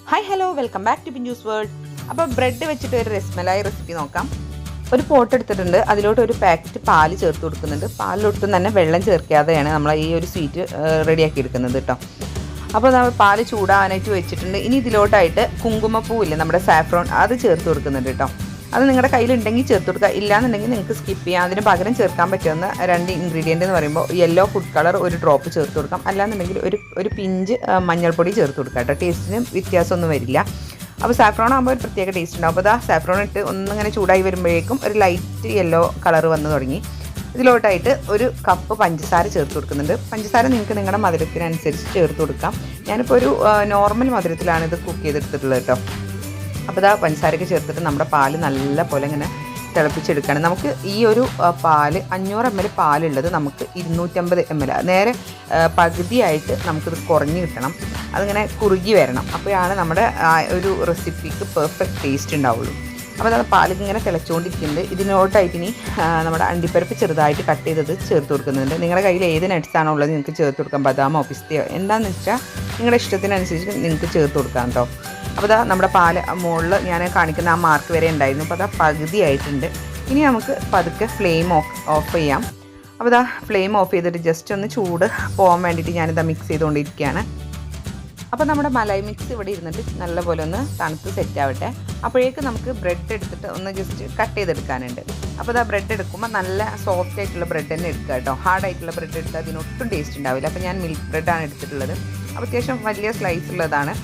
Hi hello welcome back to Pinchu's world. അപ്പോൾ bread വെച്ചിട്ട് ഒരു രസ്മലായി റെസിപ്പി നോക്കാം. ഒരു പോട്ട് എടുത്തിട്ടുണ്ട്, അതിലോട്ട് ഒരു പാക്കറ്റ് പാല് ചേർത്ത് കൊടുക്കുന്നുണ്ട്. പാലിലൊട്ടും തന്നെ വെള്ളം ചേർക്കാതെയാണ് നമ്മൾ ഈ ഒരു സ്വീറ്റ് റെഡിയാക്കി എടുക്കുന്നത് കേട്ടോ. അപ്പോൾ നമ്മൾ പാല് ചൂടാനായിട്ട് വെച്ചിട്ടുണ്ട്. ഇനി ഇതിലോട്ടായിട്ട് കുങ്കുമപ്പൂവില്ലേ, നമ്മുടെ സാഫ്രോൺ, അത് ചേർത്ത് കൊടുക്കുന്നുണ്ട് കേട്ടോ. അത് നിങ്ങളുടെ കയ്യിലുണ്ടെങ്കിൽ ചേർത്ത് കൊടുക്കുക, ഇല്ലാന്നുണ്ടെങ്കിൽ നിങ്ങൾക്ക് സ്കിപ്പ് ചെയ്യാം. അതിന് പകരം ചേർക്കാൻ പറ്റുന്ന രണ്ട് ഇൻഗ്രീഡിയൻ്റ് എന്ന് പറയുമ്പോൾ യെല്ലോ ഫുഡ് കളർ ഒരു ഡ്രോപ്പ് ചേർത്ത് കൊടുക്കാം, അല്ലാന്നുണ്ടെങ്കിൽ ഒരു പിഞ്ച് മഞ്ഞൾപ്പൊടി ചേർത്ത് കൊടുക്കാം കേട്ടോ. ടേസ്റ്റിന് വ്യത്യാസമൊന്നും വരില്ല. അപ്പോൾ സാഫ്രോൺ ആകുമ്പോൾ ഒരു പ്രത്യേക ടേസ്റ്റ് ഉണ്ടാവും. അപ്പോൾ സാഫ്രോൺ ഇട്ട് ഒന്നിങ്ങനെ ചൂടായി വരുമ്പോഴേക്കും ഒരു ലൈറ്റ് യെല്ലോ കളർ വന്ന് തുടങ്ങി. ഇതിലോട്ടായിട്ട് ഒരു കപ്പ് പഞ്ചസാര ചേർത്ത് കൊടുക്കുന്നുണ്ട്. പഞ്ചസാര നിങ്ങൾക്ക് നിങ്ങളുടെ മധുരത്തിനനുസരിച്ച് ചേർത്ത് കൊടുക്കാം. ഞാനിപ്പോൾ ഒരു നോർമൽ മധുരത്തിലാണ് ഇത് കുക്ക് ചെയ്തെടുത്തിട്ടുള്ളത് കേട്ടോ. അപ്പോൾ പഞ്ചസാരയൊക്കെ ചേർത്തിട്ട് നമ്മുടെ പാല് നല്ല പോലെ ഇങ്ങനെ തിളപ്പിച്ചെടുക്കുകയാണ്. നമുക്ക് ഈ ഒരു പാല് 500 ml പാലുള്ളത് നമുക്ക് 250 ml നേരെ പകുതിയായിട്ട് നമുക്കിത് കുറഞ്ഞ് കിട്ടണം. അതിങ്ങനെ കുറുകി വരണം. അപ്പോഴാണ് നമ്മുടെ ഒരു റെസിപ്പിക്ക് പെർഫെക്റ്റ് ടേസ്റ്റ് ഉണ്ടാവുള്ളൂ. അപ്പോൾ അത് പാലിൽ ഇങ്ങനെ തിളച്ചുകൊണ്ടിരിക്കുന്നത്. ഇതിനോട്ടായിട്ട് ഇനി നമ്മുടെ അണ്ടിപ്പരിപ്പ് ചെറുതായിട്ട് കട്ട് ചെയ്തത് ചേർത്ത് കൊടുക്കുന്നുണ്ട്. നിങ്ങളുടെ കയ്യിൽ ഏത് നട്ട്സാണോ ഉള്ളത് നിങ്ങൾക്ക് ചേർത്ത് കൊടുക്കാം. ബദാമോ പിസ്തയോ എന്താണെന്ന് വെച്ചാൽ നിങ്ങളുടെ ഇഷ്ടത്തിനനുസരിച്ച് നിങ്ങൾക്ക് ചേർത്ത് കൊടുക്കാം കേട്ടോ. അപ്പോൾ നമ്മുടെ പാല് മുകളിൽ ഞാൻ കാണിക്കുന്ന ആ മാർക്ക് വരെ ഉണ്ടായിരുന്നു. അപ്പോൾ പകുതി ആയിട്ടുണ്ട്. ഇനി നമുക്ക് പതുക്കെ ഫ്ലെയിം ഓഫ് ചെയ്യാം. അപ്പോൾ ഫ്ലെയിം ഓഫ് ചെയ്തിട്ട് ജസ്റ്റ് ഒന്ന് ചൂട് പോകാൻ വേണ്ടിയിട്ട് ഞാനിത് മിക്സ് ചെയ്തുകൊണ്ടിരിക്കുകയാണ്. അപ്പോൾ നമ്മുടെ മലായി മിക്സ് ഇവിടെ ഇരുന്നിട്ട് നല്ലപോലെ ഒന്ന് തണുത്ത് സെറ്റ് ആവട്ടെ. അപ്പോഴേക്ക് നമുക്ക് ബ്രെഡ് എടുത്തിട്ട് ഒന്ന് ജസ്റ്റ് കട്ട് ചെയ്തെടുക്കാനുണ്ട്. അപ്പോൾ ബ്രെഡ് എടുക്കുമ്പോൾ നല്ല സോഫ്റ്റ് ആയിട്ടുള്ള ബ്രെഡ് തന്നെ എടുക്കുക കേട്ടോ. ഹാർഡായിട്ടുള്ള ബ്രെഡ് എടുത്താൽ അതിനൊട്ടും ടേസ്റ്റ് ഉണ്ടാവില്ല. അപ്പോൾ ഞാൻ മിൽക്ക് ബ്രെഡാണ് എടുത്തിട്ടുള്ളത്. അപ്പോൾ അത്യാവശ്യം വലിയ സ്ലൈസ് ഉള്ളതാണ്.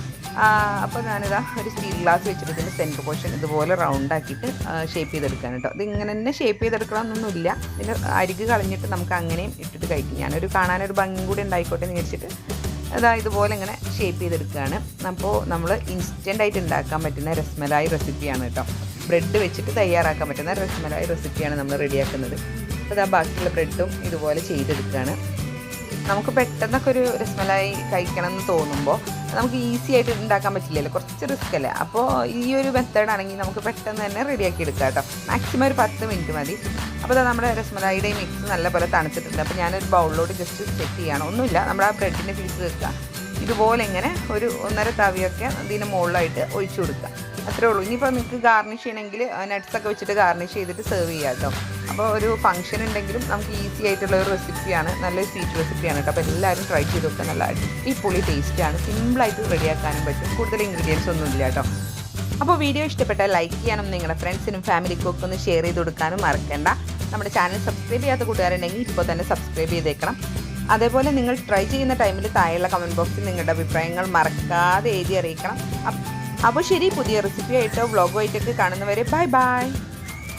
അപ്പോൾ ഞാനിതാ ഒരു സ്റ്റീൽ ഗ്ലാസ് വെച്ചിട്ട് ഇതിൻ്റെ സെൻറ്റർ പോർഷൻ ഇതുപോലെ റൗണ്ടാക്കിയിട്ട് ഷേപ്പ് ചെയ്തെടുക്കാൻ കേട്ടോ. ഇത് ഇങ്ങനെ തന്നെ ഷേപ്പ് ചെയ്തെടുക്കണമെന്നൊന്നുമില്ല. ഇതിൻ്റെ അരിക് കളഞ്ഞിട്ട് നമുക്ക് അങ്ങനെയും ഇട്ടിട്ട് കഴിക്കും. ഞാനൊരു കാണാനൊരു ഭംഗി കൂടി ഉണ്ടായിക്കോട്ടെ എന്ന് വിചാരിച്ചിട്ട് ഇതുപോലെ ഇങ്ങനെ ഷേപ്പ് ചെയ്തെടുക്കുകയാണ്. അപ്പോൾ നമ്മൾ ഇൻസ്റ്റൻ്റായിട്ട് ഉണ്ടാക്കാൻ പറ്റുന്ന രസ്മലായി റെസിപ്പിയാണ് കേട്ടോ. ബ്രെഡ് വെച്ചിട്ട് തയ്യാറാക്കാൻ പറ്റുന്ന രസ്മലായി റെസിപ്പിയാണ് നമ്മൾ റെഡിയാക്കുന്നത്. അപ്പോൾ ബാക്കിയുള്ള ബ്രെഡും ഇതുപോലെ ചെയ്തെടുക്കുകയാണ്. നമുക്ക് പെട്ടെന്നൊക്കെ ഒരു രസ്മലായി കഴിക്കണം എന്ന് തോന്നുമ്പോൾ നമുക്ക് ഈസി ആയിട്ട് ഉണ്ടാക്കാൻ പറ്റില്ലല്ലോ, കുറച്ച് റിസ്ക് അല്ലേ. അപ്പോൾ ഈ ഒരു മെത്തേഡാണെങ്കിൽ നമുക്ക് പെട്ടെന്ന് തന്നെ റെഡിയാക്കി എടുക്കാം കേട്ടോ. മാക്സിമം ഒരു 10 മിനിറ്റ് മതി. അപ്പോൾ നമ്മുടെ രസ്മലായിയുടെ മിക്സ് നല്ലപോലെ തണുത്തിട്ടുണ്ട്. അപ്പോൾ ഞാനൊരു ബൗളിലോട്ട് ജസ്റ്റ് സെറ്റ് ചെയ്യണം. ഒന്നുമില്ല, നമ്മുടെ ആ ബ്രെഡിൻ്റെ പീസ് വെക്കുക. ഇതുപോലെ ഇങ്ങനെ ഒരു 1.5 തവിയൊക്കെ ഇതിന് മുകളിലായിട്ട് ഒഴിച്ചു കൊടുക്കുക. അത്രേ ഉള്ളൂ. ഇനിയിപ്പോൾ നിങ്ങൾക്ക് ഗാർണിഷ് ചെയ്യണമെങ്കിൽ നട്ട്സൊക്കെ വെച്ചിട്ട് ഗാർണിഷ് ചെയ്തിട്ട് സെർവ് ചെയ്യാം കേട്ടോ. അപ്പോൾ ഒരു ഫംഗ്ഷൻ ഉണ്ടെങ്കിലും നമുക്ക് ഈസി ആയിട്ടുള്ള ഒരു റെസിപ്പിയാണ്, നല്ലൊരു സ്വീറ്റ് റെസിപ്പിയാണ് കേട്ടോ. അപ്പോൾ എല്ലാവരും ട്രൈ ചെയ്ത് നോക്കുക. നല്ല അടിപൊളി ടേസ്റ്റാണ്, സിമ്പിളായിട്ട് റെഡിയാക്കാനും പറ്റും. കൂടുതൽ ഇൻഗ്രീഡിയൻസ് ഒന്നും ഇല്ല കേട്ടോ. അപ്പോൾ വീഡിയോ ഇഷ്ടപ്പെട്ടാൽ ലൈക്ക് ചെയ്യാനും നിങ്ങളുടെ ഫ്രണ്ട്സിനും ഫാമിലിക്കും ഒക്കെ ഒന്ന് ഷെയർ ചെയ്ത് കൊടുക്കാനും മറക്കണ്ട. നമ്മുടെ ചാനൽ സബ്സ്ക്രൈബ് ചെയ്യാത്ത കൂട്ടുകാരുണ്ടെങ്കിൽ ഇപ്പോൾ തന്നെ സബ്സ്ക്രൈബ് ചെയ്തേക്കണം. അതേപോലെ നിങ്ങൾ ട്രൈ ചെയ്യുന്ന ടൈമിൽ താഴെയുള്ള കമൻറ്റ് ബോക്സിൽ നിങ്ങളുടെ അഭിപ്രായങ്ങൾ മറക്കാതെ എഴുതി അറിയിക്കണം. അപ്പോൾ ശരി, പുതിയ റെസിപ്പി ആയിട്ടോ വ്ളോഗുമായിട്ടൊക്കെ കാണുന്നവരെ ബൈ ബൈ.